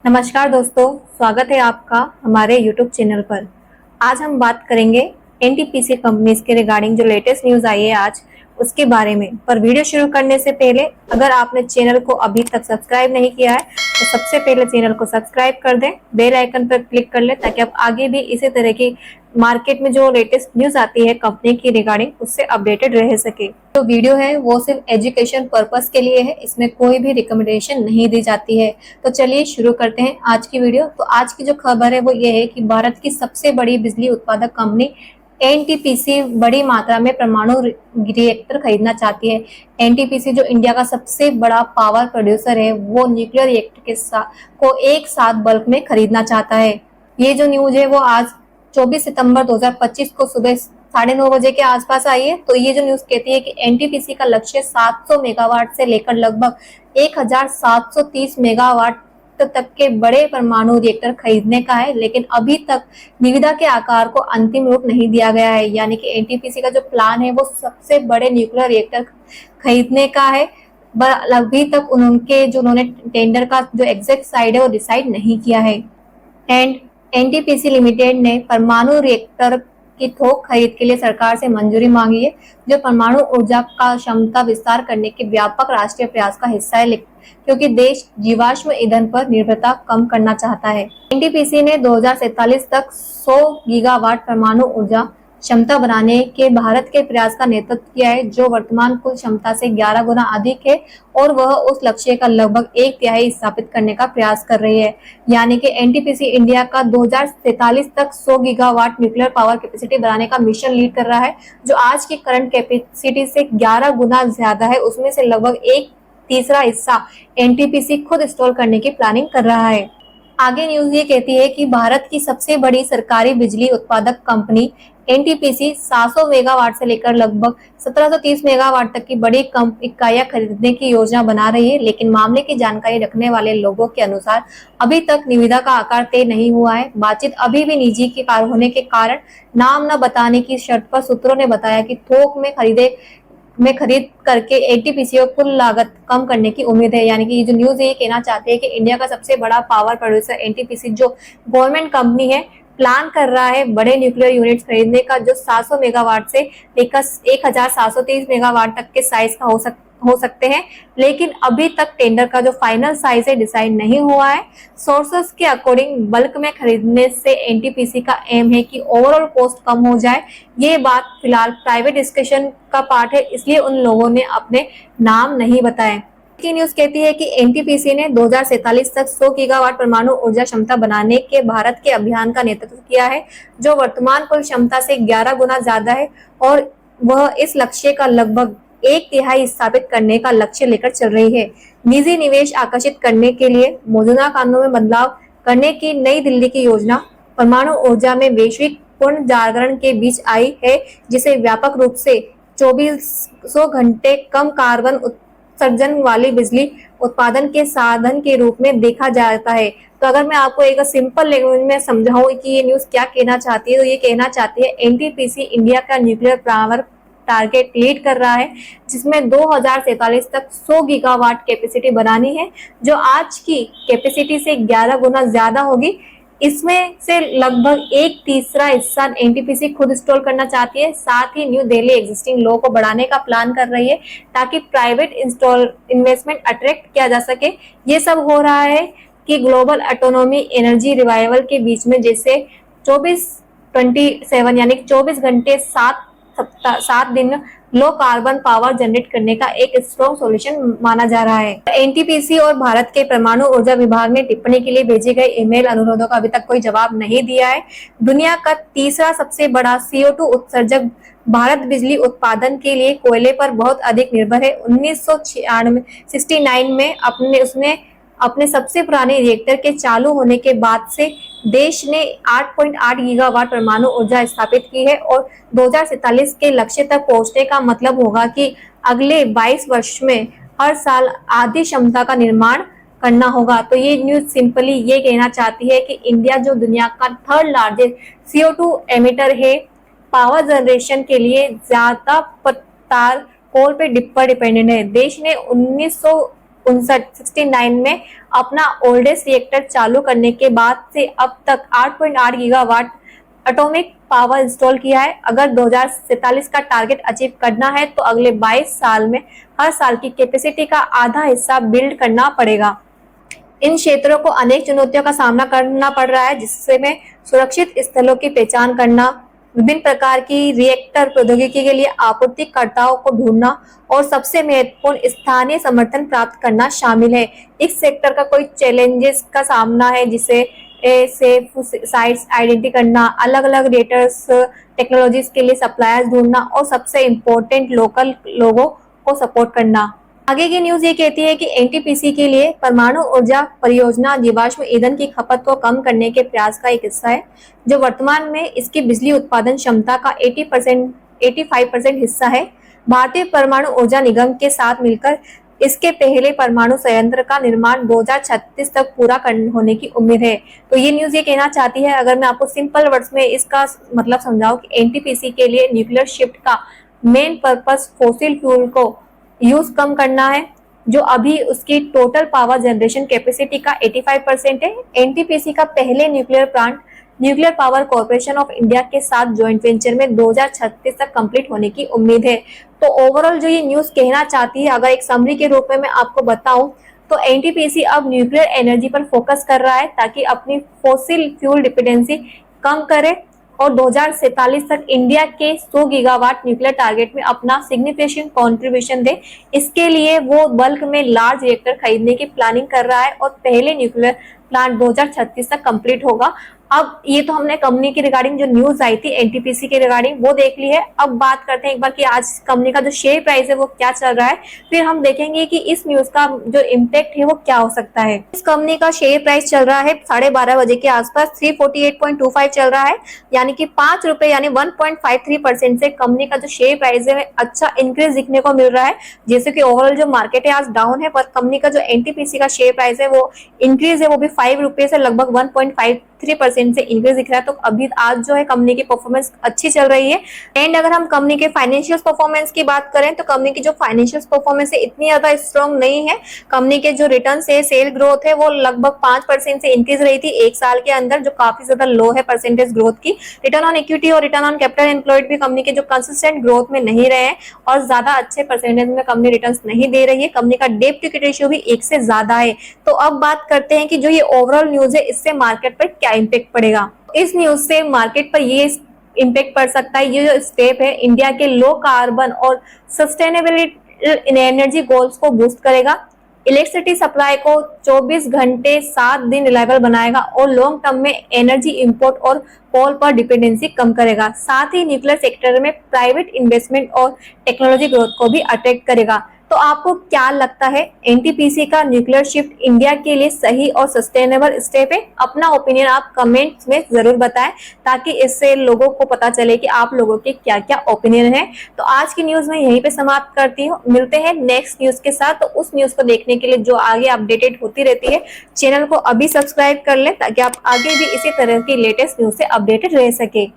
नमस्कार दोस्तों, स्वागत है आपका हमारे YouTube चैनल पर। आज हम बात करेंगे एनटीपीसी कंपनीज के रिगार्डिंग जो लेटेस्ट न्यूज आई है आज उसके बारे में। पर वीडियो शुरू करने से पहले अगर आपने चैनल को अभी तक सब्सक्राइब नहीं किया है तो सबसे पहले चैनल को सब्सक्राइब कर दें, बेल आइकन पर क्लिक कर लें ताकि आप आगे भी इसी तरह की मार्केट में जो लेटेस्ट न्यूज आती है कंपनी की रिगार्डिंग उससे अपडेटेड रह सके। जो वीडियो है वो सिर्फ एजुकेशन पर्पस के लिए है, इसमें कोई भी रिकमेंडेशन नहीं दी जाती है। तो चलिए शुरू करते हैं आज की वीडियो। तो आज की जो खबर है वो ये है कि भारत की सबसे बड़ी बिजली उत्पादक कंपनी एनटीपीसी बड़ी मात्रा में परमाणु रिएक्टर खरीदना चाहती है। एनटीपीसी जो इंडिया का सबसे बड़ा पावर प्रोड्यूसर है वो न्यूक्लियर रिएक्टर के को एक साथ बल्क में खरीदना चाहता है। ये जो न्यूज है वो आज 24 सितंबर 2025 को सुबह 9:30 बजे के आसपास आई है। तो ये जो न्यूज कहती है कि एनटीपीसी का लक्ष्य 700 मेगावाट से लेकर लगभग 1730 मेगावाट तक के बड़े परमाणु रिएक्टर खरीदने का है, लेकिन अभी तक निविदा के आकार को अंतिम रूप नहीं दिया गया है। यानी कि एनटीपीसी का जो प्लान है वो सबसे बड़े न्यूक्लियर रिएक्टर खरीदने का है। अभी तक उनके जो उन्होंने टेंडर का जो एग्जैक्ट साइड है वो डिसाइड नहीं किया है। एंड एनटीपीसी लिमिटेड ने परमाणु रिएक्टर की थोक खरीद के लिए सरकार से मंजूरी मांगी है, जो परमाणु ऊर्जा का क्षमता विस्तार करने के व्यापक राष्ट्रीय प्रयास का हिस्सा है, क्योंकि देश जीवाश्म ईंधन पर निर्भरता कम करना चाहता है। एनटीपीसी ने 2047 तक 100 गीगावाट परमाणु ऊर्जा क्षमता बनाने के भारत के प्रयास का नेतृत्व किया है, जो वर्तमान कुल क्षमता से 11 गुना अधिक है, और वह उस लक्ष्य का लगभग 1/3 स्थापित करने का प्रयास कर रही है। यानी कि एनटीपीसी इंडिया का 2047 तक 100 गीगावाट न्यूक्लियर पावर कैपेसिटी बनाने का मिशन लीड कर रहा है, जो आज की करंट कैपेसिटी से 11 गुना ज्यादा है। उसमें से लगभग 1/3 हिस्सा एनटीपीसी खुद इंस्टॉल करने की प्लानिंग कर रहा है। आगे न्यूज ये कहती है कि भारत की सबसे बड़ी सरकारी बिजली उत्पादक कंपनी एनटीपीसी 700 मेगावाट से लेकर लगभग 1730 मेगावाट तक की बड़ी इकाइयां खरीदने की योजना बना रही है, लेकिन मामले की जानकारी रखने वाले लोगों के अनुसार अभी तक निविदा का आकार तय नहीं हुआ है। बातचीत अभी भी निजी की होने के कारण नाम न बताने की शर्त पर सूत्रों ने बताया कि थोक में खरीद करके एनटीपीसी को कुल लागत कम करने की उम्मीद है। यानी कि ये जो न्यूज है ये कहना चाहते हैं कि इंडिया का सबसे बड़ा पावर प्रोड्यूसर एनटीपीसी जो गवर्नमेंट कंपनी है प्लान कर रहा है बड़े न्यूक्लियर यूनिट्स खरीदने का, जो 700 मेगावाट से लेकर 1730 मेगावाट तक के साइज का हो सकते हैं, लेकिन अभी तक टेंडर का जो फाइनल साइज है डिसाइड नहीं हुआ है। सोर्सेस के अकॉर्डिंग बल्क में खरीदने से एनटीपीसी का एम है कि ओवरऑल कॉस्ट कम हो जाए। ये बात फिलहाल प्राइवेट डिस्कशन का पार्ट है, इसलिए उन लोगों ने अपने नाम नहीं बताए। की न्यूज कहती है कि एनटीपीसी ने 2047 तक 100 गीगावाट परमाणु ऊर्जा क्षमता बनाने के भारत के अभियान का नेतृत्व किया है, जो वर्तमान कुल क्षमता से 11 गुना ज्यादा है, और वह इस लक्ष्य का लगभग 1/3 स्थापित करने का लक्ष्य लेकर चल रही है। निजी निवेश आकर्षित करने के लिए मौजूदा कानूनों में बदलाव करने की नई दिल्ली की योजना परमाणु ऊर्जा में वैश्विक पूर्ण जागरण के बीच आई है, जिसे व्यापक रूप से 2400 घंटे कम कार्बन उत्सर्जन वाली बिजली उत्पादन के साधन के रूप में देखा जाता है। तो अगर मैं आपको एक सिंपल लैंग्वेज में समझाऊं कि ये न्यूज क्या कहना चाहती है, तो ये कहना चाहती है एनटीपीसी इंडिया का न्यूक्लियर पावर टारगेट लीड कर रहा है, जिसमें 2047 तक 100 गीगावाट कैपेसिटी बनानी है, जो आज की कैपेसिटी से 11 गुना ज्यादा होगी। इसमें से लगभग 1/3 हिस्सा एनटीपीसी खुद इंस्टॉल करना चाहती है। साथ ही न्यू दिल्ली एग्जिस्टिंग लो को बढ़ाने का प्लान कर रही है, ताकि प्राइवेट इन्वेस्टमेंट अट्रैक्ट किया जा सके। ये सब हो रहा है कि ग्लोबल ऑटोनॉमी एनर्जी रिवाइवल के बीच में, जैसे 24/27 यानी 24 घंटे 7 दिन लो कार्बन पावर जनरेट करने का एक स्ट्रॉन्ग सॉल्यूशन माना जा रहा है। एनटीपीसी और भारत के परमाणु ऊर्जा विभाग ने टिप्पणी के लिए भेजे गए ईमेल अनुरोधों का अभी तक कोई जवाब नहीं दिया है। दुनिया का तीसरा सबसे बड़ा CO2 उत्सर्जक भारत बिजली उत्पादन के लिए कोयले पर बहुत अधिक निर्भर है। 1969 में उसने अपने सबसे पुराने रिएक्टर के चालू होने के बाद से देश ने 8.8 गीगावाट परमाणु ऊर्जा स्थापित की है, और 2047 के लक्ष्य तक पहुंचने का मतलब होगा कि अगले 22 वर्ष में हर साल आधी क्षमता का निर्माण करना होगा। तो ये न्यूज सिंपली ये कहना चाहती है कि इंडिया जो दुनिया का 3rd लार्जेस्ट CO2 एमिटर है, पावर जनरेशन के लिए ज्यादा तार कोल पे डिपेंडेंट है। देश ने 1969 में अपना ओल्डेस्ट रिएक्टर चालू करने के बाद से अब तक 8.8 गीगावाट एटॉमिक पावर इंस्टॉल किया है। अगर 2047 का टारगेट अचीव करना है तो अगले 22 साल में हर साल की कैपेसिटी का आधा हिस्सा बिल्ड करना पड़ेगा। इन क्षेत्रों को अनेक चुनौतियों का सामना करना पड़ रहा है, जिसमें सुरक्षित स्थलों की पहचान करना, विभिन्न प्रकार की रिएक्टर प्रौद्योगिकी के लिए आपूर्तिकर्ताओं को ढूंढना और सबसे महत्वपूर्ण स्थानीय समर्थन प्राप्त करना शामिल है। इस सेक्टर का कोई चैलेंजेस का सामना है, जिसे सेफ साइट्स आइडेंटिटी करना, अलग अलग रिएक्टर्स टेक्नोलॉजीज के लिए सप्लायर्स ढूंढना और सबसे इम्पोर्टेंट लोकल लोगों को सपोर्ट करना। आगे की न्यूज ये कहती है कि एनटीपीसी के लिए परमाणु ऊर्जा परियोजना जीवाश्म ईंधन की खपत को कम करने के प्रयास का एक हिस्सा है, जो वर्तमान में इसकी बिजली उत्पादन क्षमता का 85% हिस्सा है। भारतीय परमाणु ऊर्जा निगम के साथ मिलकर इसके पहले परमाणु संयंत्र का निर्माण 2036 तक पूरा होने की उम्मीद है। तो ये न्यूज ये कहना चाहती है, अगर मैं आपको सिंपल वर्ड्स में इसका मतलब समझाऊं, कि एनटीपीसी के लिए न्यूक्लियर शिफ्ट का मेन पर्पस फॉसिल फ्यूल को यूज कम करना है, जो अभी उसकी टोटल पावर जनरेशन कैपेसिटी का 85% है। एनटीपीसी का पहले nuclear plant nuclear power corporation of India के साथ ज्वाइंट वेंचर में 2036 तक कंप्लीट होने की उम्मीद है। तो ओवरऑल जो ये न्यूज कहना चाहती है, अगर एक समरी के रूप में मैं आपको बताऊं, तो एनटीपीसी अब न्यूक्लियर एनर्जी पर फोकस कर रहा है ताकि अपनी फॉसिल फ्यूल डिपेंडेंसी कम करे और 2047 तक इंडिया के 100 गीगावाट न्यूक्लियर टारगेट में अपना सिग्निफिकेंट कंट्रीब्यूशन दे। इसके लिए वो बल्क में लार्ज रिएक्टर खरीदने की प्लानिंग कर रहा है और पहले न्यूक्लियर प्लांट 2036 तक कंप्लीट होगा। अब ये तो हमने कंपनी की रिगार्डिंग जो न्यूज आई थी एनटीपीसी के रिगार्डिंग वो देख ली है। अब बात करते हैं एक बार कि आज कंपनी का जो शेयर प्राइस है वो क्या चल रहा है, फिर हम देखेंगे कि इस न्यूज का जो इम्पैक्ट है वो क्या हो सकता है। इस कंपनी का शेयर प्राइस चल रहा है 12:30 बजे के आसपास 348.25 चल रहा है, यानी कि 5 रुपए यानी 1.53% से कंपनी का जो शेयर प्राइस है अच्छा इंक्रीज दिखने को मिल रहा है। जैसे कि ओवरऑल जो मार्केट है आज डाउन है, पर कंपनी का जो एनटीपीसी का शेयर प्राइस है वो इंक्रीज है, वो भी 5 रुपए से लगभग 1.53% से इंक्रीज दिख रहा है। तो अभी आज जो है कंपनी की परफॉर्मेंस अच्छी चल रही है। एंड अगर हम कंपनी के फाइनेंशियल परफॉर्मेंस की बात करें तो कंपनी की जो फाइनेंशियल परफॉर्मेंस है इतनी ज्यादा स्ट्रॉन्ग नहीं है। कंपनी के जो रिटर्न है, सेल ग्रोथ है वो लगभग 5% से इंक्रीज रही थी एक साल के अंदर, जो काफी ज्यादा लो है परसेंटेज ग्रोथ की। रिटर्न ऑन इक्विटी और रिटर्न ऑन कैपिटल एम्प्लॉयड भी कंपनी के जो कंसिस्टेंट ग्रोथ में नहीं रहे हैं और ज्यादा अच्छे परसेंटेज में कंपनी रिटर्न नहीं दे रही है। कंपनी का डेट टू इक्विटी रेशियो भी 1 से ज्यादा है। तो अब बात करते हैं कि जो ये ओवरऑल न्यूज है इससे मार्केट पर क्या इम्पैक्ट पड़ेगा। इस न्यूज से मार्केट पर ये इम्पैक्ट पड़ सकता है, ये जो स्टेप है इंडिया के लो कार्बन और सस्टेनेबिलिटी एनर्जी गोल्स को बूस्ट करेगा, इलेक्ट्रिसिटी सप्लाई को 24 घंटे 7 दिन रिलायबल बनाएगा और लॉन्ग टर्म में एनर्जी इंपोर्ट और कोल पर डिपेंडेंसी कम करेगा। साथ ही न्यूक्लियर सेक्टर में प्राइवेट इन्वेस्टमेंट और टेक्नोलॉजी ग्रोथ को भी अट्रैक्ट करेगा। तो आपको क्या लगता है, एनटीपीसी का न्यूक्लियर शिफ्ट इंडिया के लिए सही और सस्टेनेबल स्टेप है? अपना ओपिनियन आप कमेंट्स में जरूर बताएं, ताकि इससे लोगों को पता चले कि आप लोगों के क्या क्या ओपिनियन है। तो आज की न्यूज मैं यहीं पे समाप्त करती हूँ। मिलते हैं नेक्स्ट न्यूज के साथ। तो उस न्यूज को देखने के लिए जो आगे अपडेटेड होती रहती है, चैनल को अभी सब्सक्राइब कर लें ताकि आप आगे भी इसी तरह की लेटेस्ट न्यूज से अपडेटेड रह सके।